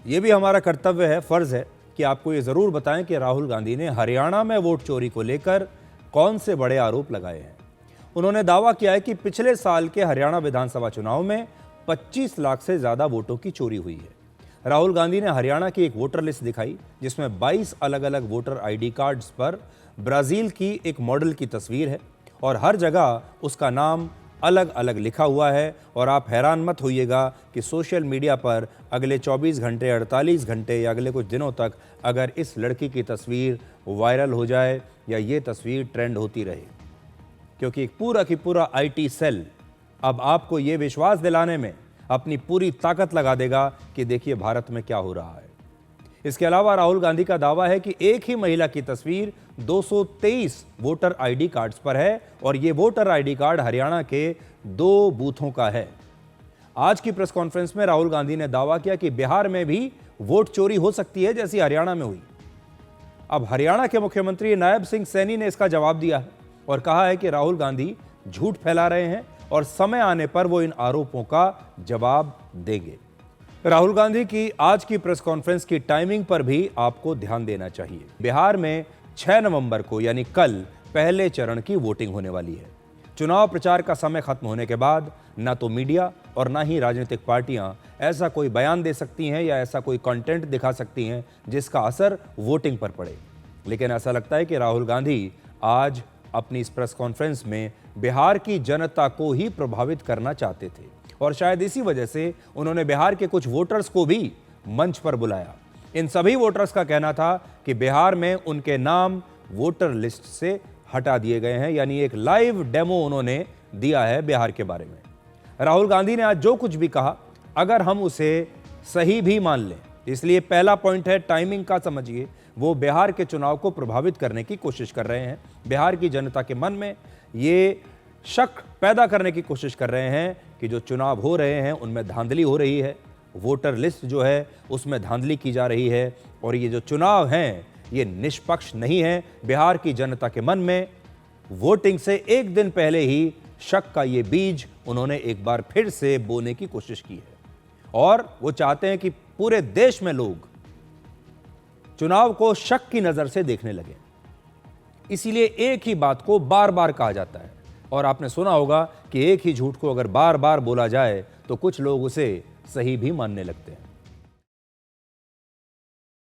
ये भी हमारा कर्तव्य है, फ़र्ज़ है कि आपको ये ज़रूर बताएं कि राहुल गांधी ने हरियाणा में वोट चोरी को लेकर कौन से बड़े आरोप लगाए हैं। उन्होंने दावा किया है कि पिछले साल के हरियाणा विधानसभा चुनाव में 25 लाख से ज़्यादा वोटों की चोरी हुई है। राहुल गांधी ने हरियाणा की एक वोटर लिस्ट दिखाई जिसमें 22 अलग अलग वोटर आईडी कार्ड्स पर ब्राज़ील की एक मॉडल की तस्वीर है और हर जगह उसका नाम अलग अलग लिखा हुआ है। और आप हैरान मत होइएगा कि सोशल मीडिया पर अगले 24 घंटे, 48 घंटे या अगले कुछ दिनों तक अगर इस लड़की की तस्वीर वायरल हो जाए या ये तस्वीर ट्रेंड होती रहे, क्योंकि एक पूरा की पूरा आईटी सेल अब आपको ये विश्वास दिलाने में अपनी पूरी ताकत लगा देगा कि देखिए भारत में क्या हो रहा है। इसके अलावा राहुल गांधी का दावा है कि एक ही महिला की तस्वीर 223 वोटर आईडी कार्ड्स पर है और ये वोटर आईडी कार्ड हरियाणा के 2 बूथों का है। आज की प्रेस कॉन्फ्रेंस में राहुल गांधी ने दावा किया कि बिहार में भी वोट चोरी हो सकती है जैसी हरियाणा में हुई। अब हरियाणा के मुख्यमंत्री नायब सिंह सैनी ने इसका जवाब दिया है और कहा है कि राहुल गांधी झूठ फैला रहे हैं और समय आने पर वो इन आरोपों का जवाब देंगे। राहुल गांधी की आज की प्रेस कॉन्फ्रेंस की टाइमिंग पर भी आपको ध्यान देना चाहिए। बिहार में 6 नवंबर को यानी कल पहले चरण की वोटिंग होने वाली है। चुनाव प्रचार का समय खत्म होने के बाद ना तो मीडिया और ना ही राजनीतिक पार्टियां ऐसा कोई बयान दे सकती हैं या ऐसा कोई कंटेंट दिखा सकती हैं जिसका असर वोटिंग पर पड़े। लेकिन ऐसा लगता है कि राहुल गांधी आज अपनी इस प्रेस कॉन्फ्रेंस में बिहार की जनता को ही प्रभावित करना चाहते थे और शायद इसी वजह से उन्होंने बिहार के कुछ वोटर्स को भी मंच पर बुलाया। इन सभी वोटर्स का कहना था कि बिहार में उनके नाम वोटर लिस्ट से हटा दिए गए हैं, यानी एक लाइव डेमो उन्होंने दिया है बिहार के बारे में। राहुल गांधी ने आज जो कुछ भी कहा अगर हम उसे सही भी मान लें, इसलिए पहला पॉइंट है टाइमिंग का, समझिए वो बिहार के चुनाव को प्रभावित करने की कोशिश कर रहे हैं। बिहार की जनता के मन में ये शक पैदा करने की कोशिश कर रहे हैं कि जो चुनाव हो रहे हैं उनमें धांधली हो रही है, वोटर लिस्ट जो है उसमें धांधली की जा रही है और ये जो चुनाव हैं ये निष्पक्ष नहीं है। बिहार की जनता के मन में वोटिंग से एक दिन पहले ही शक का ये बीज उन्होंने एक बार फिर से बोने की कोशिश की है और वो चाहते हैं कि पूरे देश में लोग चुनाव को शक की नजर से देखने लगे। इसीलिए एक ही बात को बार बार कहा जाता है और आपने सुना होगा कि एक ही झूठ को अगर बार बार बोला जाए तो कुछ लोग उसे सही भी मानने लगते हैं।